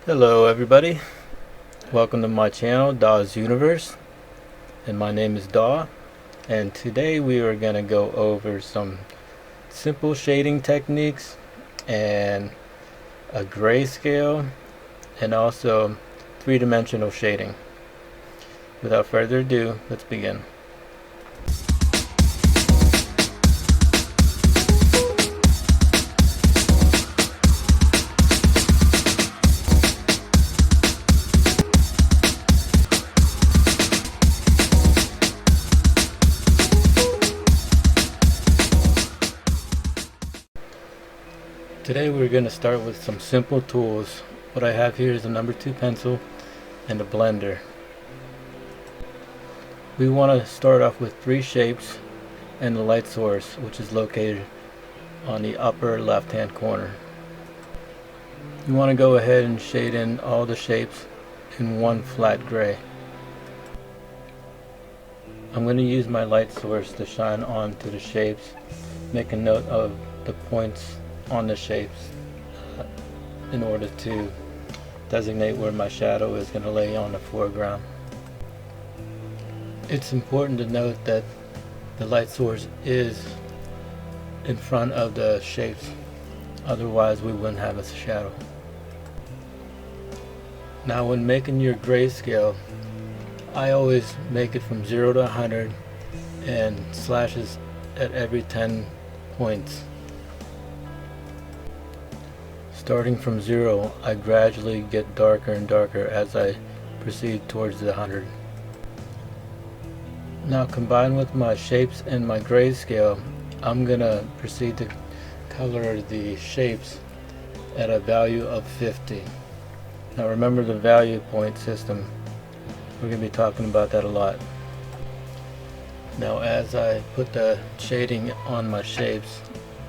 Hello everybody, welcome to my channel, Daw's Universe, and my name is Daw, and today we are going to go over some simple shading techniques and a grayscale and also three-dimensional shading. Without further ado, let's begin. Today we're going to start with some simple tools. What I have here is a number 2 pencil and a blender. We want to start off with 3 shapes and the light source, which is located on the upper left hand corner. You want to go ahead and shade in all the shapes in one flat gray. I'm going to use my light source to shine onto the shapes, make a note of the points on the shapes in order to designate where my shadow is going to lay on the foreground. It's important to note that the light source is in front of the shapes, otherwise we wouldn't have a shadow. Now when making your grayscale, I always make it from 0 to 100 and slashes at every 10 points. Starting from 0, I gradually get darker and darker as I proceed towards the 100. Now combined with my shapes and my grayscale, I'm gonna proceed to color the shapes at a value of 50. Now remember the value point system. We're gonna be talking about that a lot. Now as I put the shading on my shapes,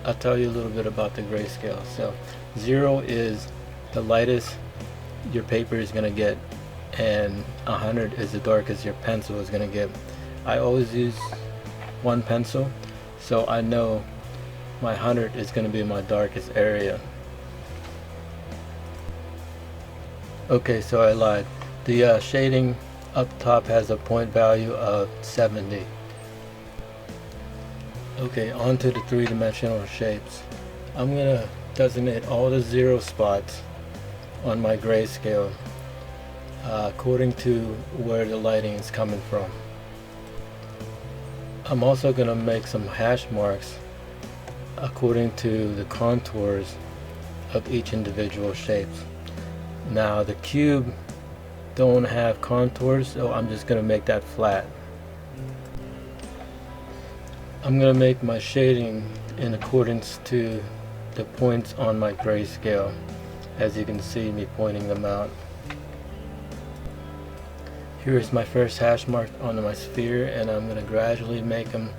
I'll tell you a little bit about the grayscale. So 0 is the lightest your paper is going to get, and 100 is the darkest your pencil is going to get. I always use one pencil, so I know my 100 is going to be my darkest area. Okay, so I lied. The shading up top has a point value of 70. Okay, onto the three-dimensional shapes. I'm going to designate all the 0 spots on my grayscale according to where the lighting is coming from. I'm also going to make some hash marks according to the contours of each individual shapes. Now the cube don't have contours, so I'm just going to make that flat. I'm going to make my shading in accordance to the points on my grayscale, as you can see me pointing them out. Here's my first hash mark on my sphere, and I'm going to gradually make them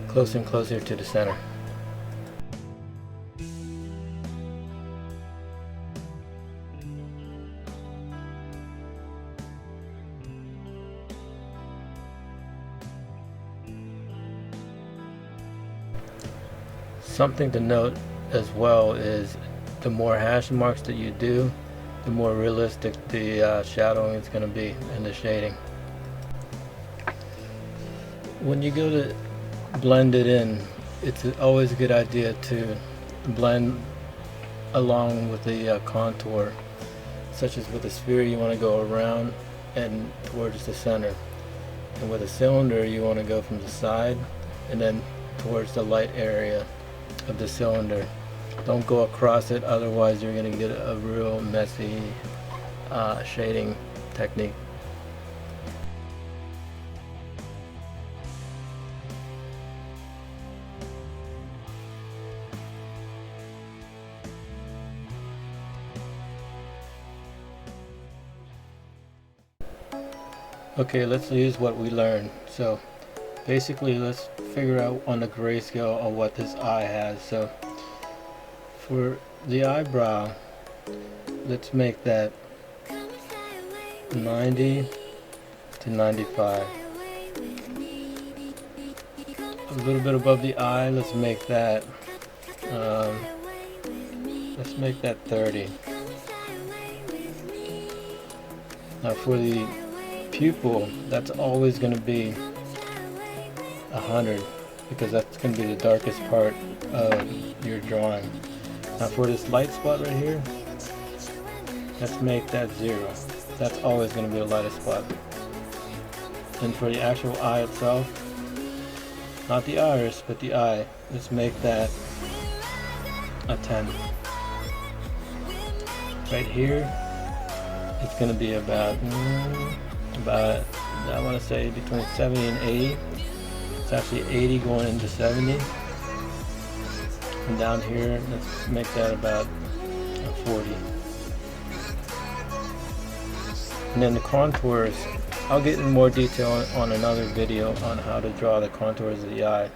closer and closer to the center. Something to note as well is the more hash marks that you do, the more realistic the shadowing is going to be and the shading. When you go to blend it in, it's always a good idea to blend along with the contour, such as with a sphere you want to go around and towards the center, and with a cylinder you want to go from the side and then towards the light area of the cylinder. Don't go across it, otherwise you're going to get a real messy shading technique. Okay, let's use what we learned. So basically let's figure out on the grayscale on what this eye has. So for the eyebrow, let's make that 90 to 95. A little bit above the eye, let's make that 30. Now for the pupil, that's always going to be 100 because that's going to be the darkest part of your drawing. Now for this light spot right here, let's make that 0. That's always going to be the lightest spot. And for the actual eye itself, not the iris, but the eye, let's make that a 10. Right here, it's going to be about I want to say between 70 and 80. It's actually 80 going into 70. And down here, let's make that about 40. And then the contours, I'll get in more detail on another video on how to draw the contours of the eye.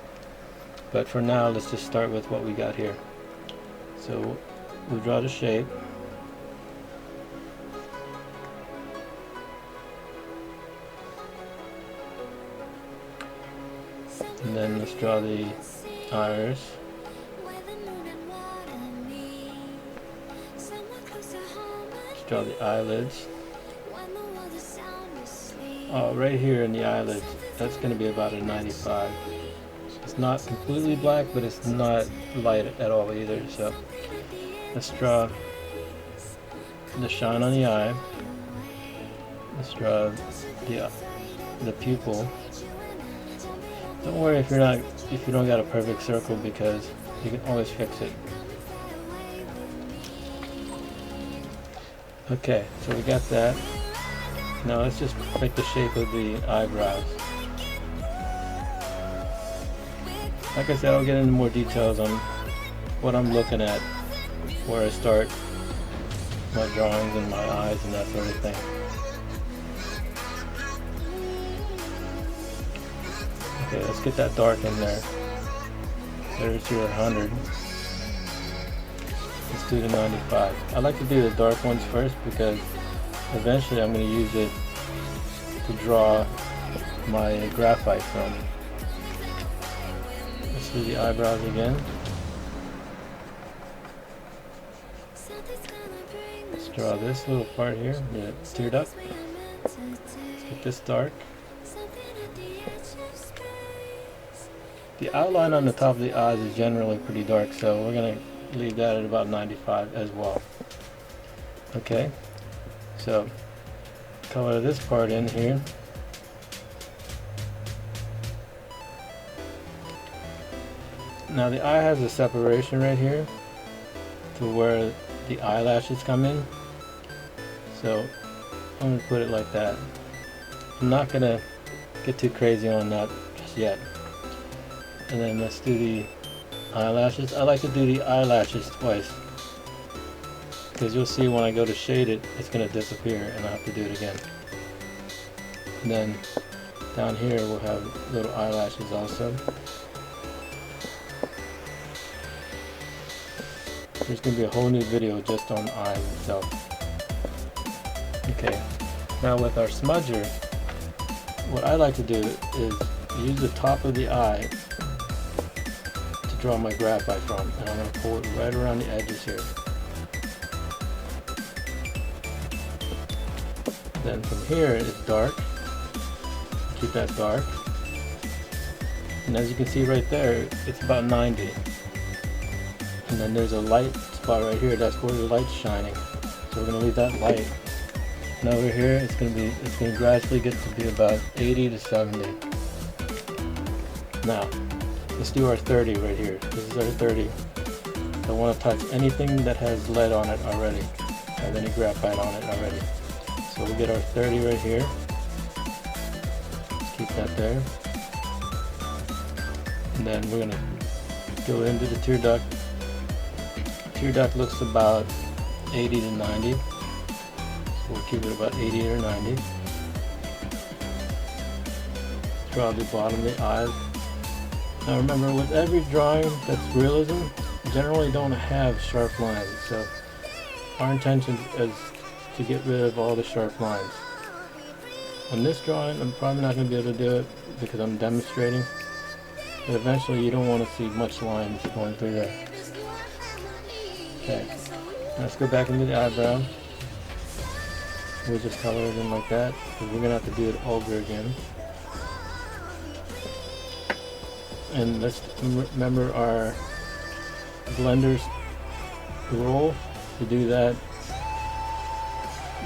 But for now, let's just start with what we got here. So we'll draw the shape. And then let's draw the iris. Let's draw the eyelids. Oh, right here in the eyelids, that's going to be about a 95. It's not completely black, but it's not light at all either. So let's draw the shine on the eye. Let's draw the pupil. Don't worry if you don't got a perfect circle, because you can always fix it. Okay, so we got that. Now let's just make the shape of the eyebrows. Like I said, I'll get into more details on what I'm looking at, where I start my drawings and my eyes and that sort of thing. Okay, let's get that dark in there. There's your 100. Let's do the 95. I like to do the dark ones first because eventually I'm going to use it to draw my graphite from. Let's do the eyebrows again. Let's draw this little part here, the tear duct. Let's get this dark. The outline on the top of the eyes is generally pretty dark, so we're going to leave that at about 95 as well. Okay, so color this part in here. Now the eye has a separation right here to where the eyelashes come in, so I'm going to put it like that. I'm not going to get too crazy on that just yet. And then let's do the eyelashes. I like to do the eyelashes twice, because you'll see when I go to shade it, it's going to disappear and I have to do it again. And then down here we'll have little eyelashes also. There's going to be a whole new video just on eyes itself. Okay, now with our smudger, what I like to do is use the top of the eye to draw my graphite from, and I'm going to pull it right around the edges here. Then from here it's dark. Keep that dark. And as you can see right there, it's about 90. And then there's a light spot right here. That's where the light's shining. So we're going to leave that light. And over here, it's going to gradually get to be about 80 to 70. Now, let's do our 30 right here. This is our 30. Don't want to touch anything that has lead on it already, have any graphite on it already. So we'll get our 30 right here. Keep that there. And then we're going to go into the tear duct. Tear duct looks about 80 to 90. So we'll keep it about 80 or 90. Draw the bottom of the eyes. Now remember, with every drawing that's realism, generally don't have sharp lines. So our intention is to get rid of all the sharp lines. On this drawing, I'm probably not going to be able to do it because I'm demonstrating. But eventually you don't want to see much lines going through there. Okay, let's go back into the eyebrow. we'll just color it in like that, because we're gonna have to do it over again. And let's remember our blender's roll to do that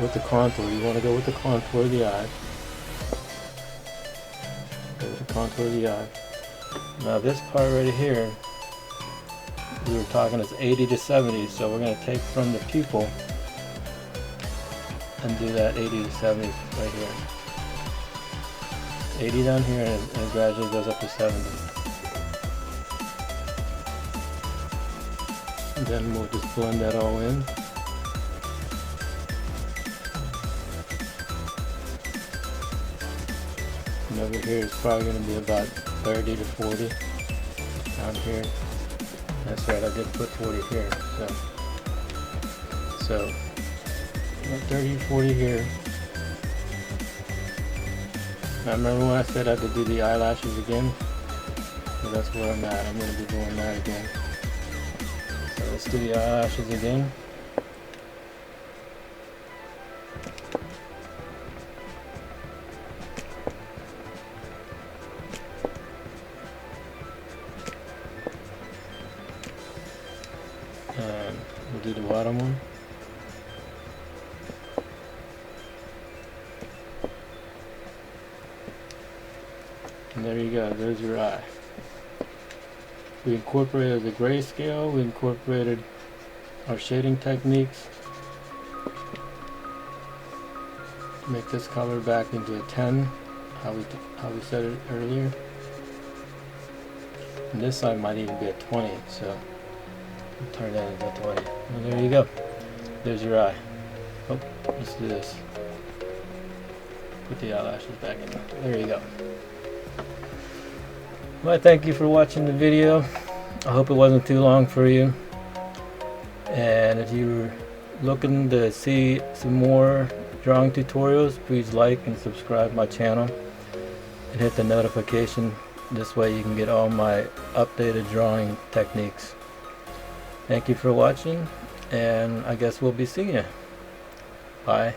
with the contour. You want to go with the contour of the eye. Go with the contour of the eye. Now this part right here, we were talking it's 80 to 70, so we're going to take from the pupil and do that 80 to 70 right here. 80 down here, and it gradually goes up to 70. And then we'll just blend that all in. And over here it's probably going to be about 30 to 40 down here. That's right, I did put 40 here. So about 30 to 40 here. Now remember when I said I had to do the eyelashes again? So that's where I'm at. I'm going to be doing that again. So let's do the eyelashes again. And we'll do the bottom one. And there you go, there's your eye. We incorporated the grayscale, we incorporated our shading techniques to make this color back into a 10, how we said it earlier. And this side might even be a 20, so we'll turn that into a 20. And there you go. There's your eye. Oh, let's do this. Put the eyelashes back in there. There you go. Well, thank you for watching the video. I hope it wasn't too long for you. And if you're looking to see some more drawing tutorials, please like and subscribe my channel and hit the notification. This way you can get all my updated drawing techniques. Thank you for watching, and I guess we'll be seeing you. Bye.